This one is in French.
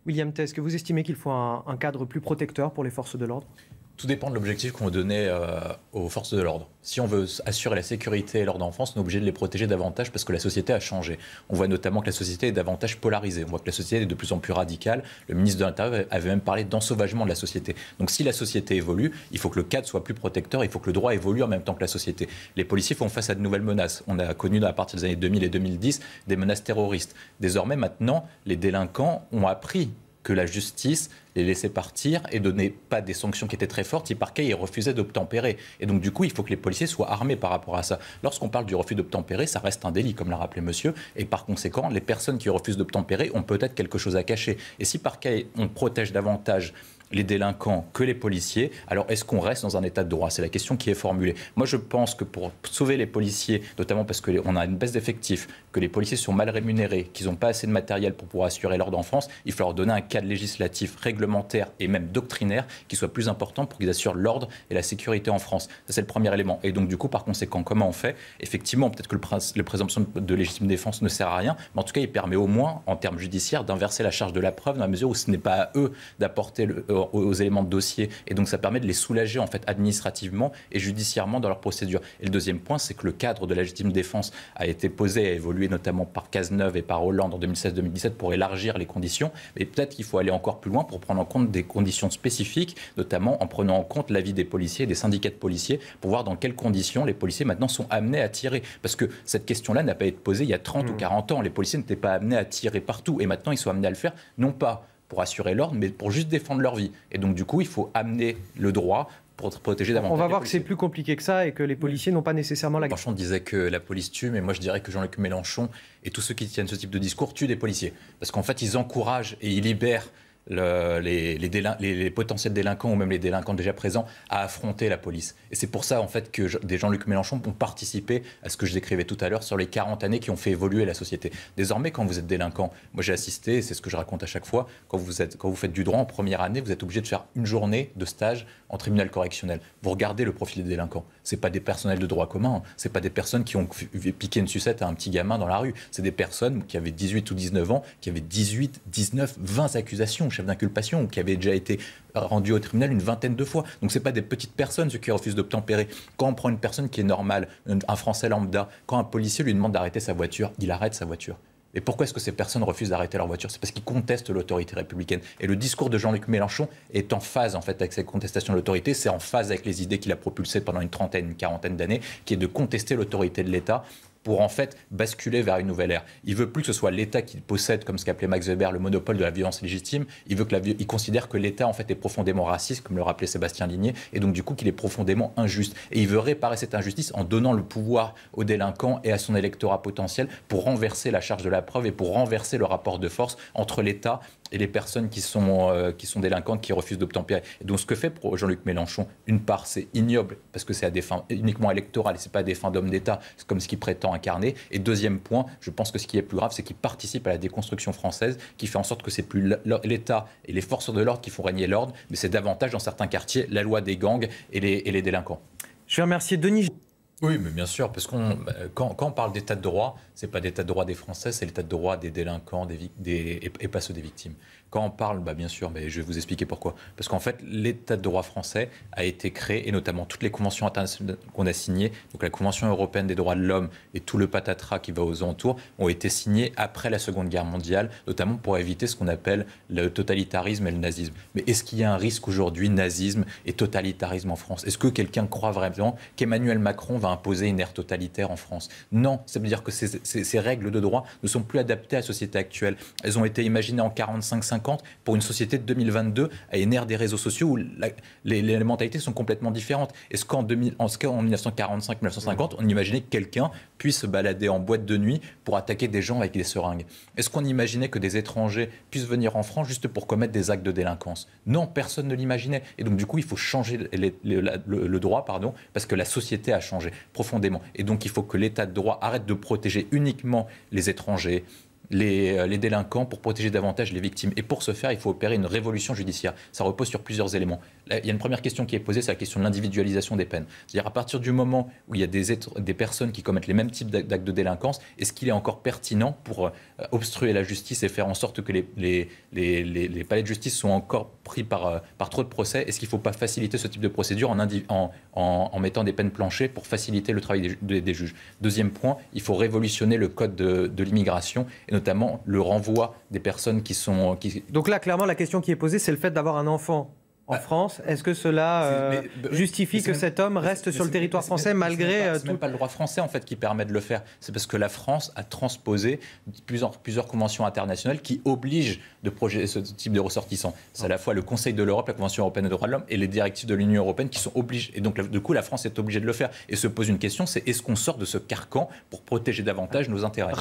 William Tay, est-ce que vous estimez qu'il faut un cadre plus protecteur pour les forces de l'ordre? Tout dépend de l'objectif qu'on veut donner aux forces de l'ordre. Si on veut assurer la sécurité et l'ordre en France, on est obligé de les protéger davantage parce que la société a changé. On voit notamment que la société est davantage polarisée. On voit que la société est de plus en plus radicale. Le ministre de l'Intérieur avait même parlé d'ensauvagement de la société. Donc si la société évolue, il faut que le cadre soit plus protecteur, il faut que le droit évolue en même temps que la société. Les policiers font face à de nouvelles menaces. On a connu à partir des années 2000 et 2010 des menaces terroristes. Désormais, maintenant, les délinquants ont appris que la justice les laissait partir et donnait pas des sanctions qui étaient très fortes si par cas ils refusaient d'obtempérer. Et donc du coup, il faut que les policiers soient armés par rapport à ça. Lorsqu'on parle du refus d'obtempérer, ça reste un délit, comme l'a rappelé monsieur, et par conséquent, les personnes qui refusent d'obtempérer ont peut-être quelque chose à cacher. Et si par cas on protège davantage les délinquants que les policiers, alors est-ce qu'on reste dans un état de droit? C'est la question qui est formulée. Moi, je pense que pour sauver les policiers, notamment parce qu'on a une baisse d'effectifs, que les policiers sont mal rémunérés, qu'ils n'ont pas assez de matériel pour pouvoir assurer l'ordre en France, il faut leur donner un cadre législatif, réglementaire et même doctrinaire qui soit plus important pour qu'ils assurent l'ordre et la sécurité en France. Ça, c'est le premier élément. Et donc, du coup, par conséquent, comment on fait? Effectivement, peut-être que le présomption de légitime défense ne sert à rien, mais en tout cas, il permet au moins, en termes judiciaires, d'inverser la charge de la preuve dans la mesure où ce n'est pas à eux d'apporter aux éléments de dossier. Et donc, ça permet de les soulager, en fait, administrativement et judiciairement dans leur procédure. Et le deuxième point, c'est que le cadre de la légitime défense a été posé, a évolué notamment par Cazeneuve et par Hollande en 2016-2017 pour élargir les conditions. Mais peut-être qu'il faut aller encore plus loin pour prendre en compte des conditions spécifiques, notamment en prenant en compte l'avis des policiers, des syndicats de policiers, pour voir dans quelles conditions les policiers maintenant sont amenés à tirer. Parce que cette question-là n'a pas été posée il y a 30 ou 40 ans. Les policiers n'étaient pas amenés à tirer partout. Et maintenant, ils sont amenés à le faire, non pas pour assurer l'ordre, mais pour juste défendre leur vie. Et donc, du coup, il faut amener le droit pour protéger davantage. On va voir que c'est plus compliqué que ça et que les policiers n'ont pas nécessairement la... Mélenchon disait que la police tue, mais moi je dirais que Jean-Luc Mélenchon et tous ceux qui tiennent ce type de discours tuent des policiers. Parce qu'en fait, ils encouragent et ils libèrent les potentiels délinquants ou même les délinquants déjà présents à affronter la police. Et c'est pour ça en fait que des Jean-Luc Mélenchon ont participé à ce que je décrivais tout à l'heure sur les 40 années qui ont fait évoluer la société. Désormais, quand vous êtes délinquant, moi j'ai assisté, c'est ce que je raconte à chaque fois, quand vous faites du droit en première année, vous êtes obligé de faire une journée de stage en tribunal correctionnel. Vous regardez le profil des délinquants. C'est pas des personnels de droit commun, c'est pas des personnes qui ont piqué une sucette à un petit gamin dans la rue. C'est des personnes qui avaient 18 ou 19 ans, qui avaient 18, 19, 20 accusations, chef d'inculpation, ou qui avaient déjà été rendus au tribunal une vingtaine de fois. Donc c'est pas des petites personnes, ceux qui refusent d'obtempérer. Quand on prend une personne qui est normale, un Français lambda, quand un policier lui demande d'arrêter sa voiture, il arrête sa voiture. Et pourquoi est-ce que ces personnes refusent d'arrêter leur voiture? C'est parce qu'ils contestent l'autorité républicaine. Et le discours de Jean-Luc Mélenchon est en phase en fait avec cette contestation de l'autorité. C'est en phase avec les idées qu'il a propulsées pendant une trentaine, une quarantaine d'années, qui est de contester l'autorité de l'État pour en fait basculer vers une nouvelle ère. Il veut plus que ce soit l'État qui possède, comme ce qu'appelait Max Weber, le monopole de la violence légitime. Il considère que l'État en fait est profondément raciste, comme le rappelait Sébastien Ligné, et donc du coup qu'il est profondément injuste. Et il veut réparer cette injustice en donnant le pouvoir aux délinquants et à son électorat potentiel pour renverser la charge de la preuve et pour renverser le rapport de force entre l'État et les personnes qui sont délinquantes, qui refusent d'obtempérer. Et donc ce que fait pour Jean-Luc Mélenchon, une part, c'est ignoble, parce que c'est à des fins uniquement électorales, et ce n'est pas à des fins d'homme d'État, c'est comme ce qu'il prétend incarner. Et deuxième point, je pense que ce qui est plus grave, c'est qu'il participe à la déconstruction française, qui fait en sorte que c'est plus l'État et les forces de l'ordre qui font régner l'ordre, mais c'est davantage, dans certains quartiers, la loi des gangs et les délinquants. Je vais remercier Denis. Oui, mais bien sûr, parce quand on parle d'état de droit, ce n'est pas l'état de droit des Français, c'est l'état de droit des délinquants et pas ceux des victimes. Quand on parle, bien sûr, je vais vous expliquer pourquoi. Parce qu'en fait, l'état de droit français a été créé, et notamment toutes les conventions internationales qu'on a signées, donc la Convention européenne des droits de l'homme et tout le patatras qui va aux alentours, ont été signés après la Seconde Guerre mondiale, notamment pour éviter ce qu'on appelle le totalitarisme et le nazisme. Mais est-ce qu'il y a un risque aujourd'hui, nazisme et totalitarisme en France? Est-ce que quelqu'un croit vraiment qu'Emmanuel Macron va imposer une ère totalitaire en France? Non, ça veut dire que ces règles de droit ne sont plus adaptées à la société actuelle. Elles ont été imaginées en 45-50 pour une société de 2022 à une ère des réseaux sociaux où les mentalités sont complètement différentes. Est-ce qu'en 1945-1950, on imaginait que quelqu'un puisse se balader en boîte de nuit pour attaquer des gens avec des seringues? Est-ce qu'on imaginait que des étrangers puissent venir en France juste pour commettre des actes de délinquance? Non, personne ne l'imaginait. Et donc du coup, il faut changer le droit, parce que la société a changé profondément. Et donc il faut que l'État de droit arrête de protéger uniquement les étrangers, les délinquants, pour protéger davantage les victimes. Et pour ce faire, il faut opérer une révolution judiciaire. Ça repose sur plusieurs éléments. Là, il y a une première question qui est posée, c'est la question de l'individualisation des peines. C'est-à-dire à partir du moment où il y a des personnes qui commettent les mêmes types d'actes de délinquance, est-ce qu'il est encore pertinent pour obstruer la justice et faire en sorte que les palais de justice sont encore pris par trop de procès? Est-ce qu'il ne faut pas faciliter ce type de procédure en mettant des peines planchées pour faciliter le travail des juges? Deuxième point, il faut révolutionner le code de l'immigration et notamment le renvoi des personnes qui sont... Donc là, clairement, la question qui est posée, c'est le fait d'avoir un enfant en France. Est-ce que cela justifie que cet homme reste sur le territoire français malgré... C'est même pas le droit français en fait qui permet de le faire. C'est parce que la France a transposé plusieurs conventions internationales qui obligent de projeter ce type de ressortissants. C'est à la fois le Conseil de l'Europe, la Convention européenne des droits de l'homme et les directives de l'Union européenne qui sont obligées. Et donc du coup, la France est obligée de le faire. Et se pose une question, c'est est-ce qu'on sort de ce carcan pour protéger davantage nos intérêts ?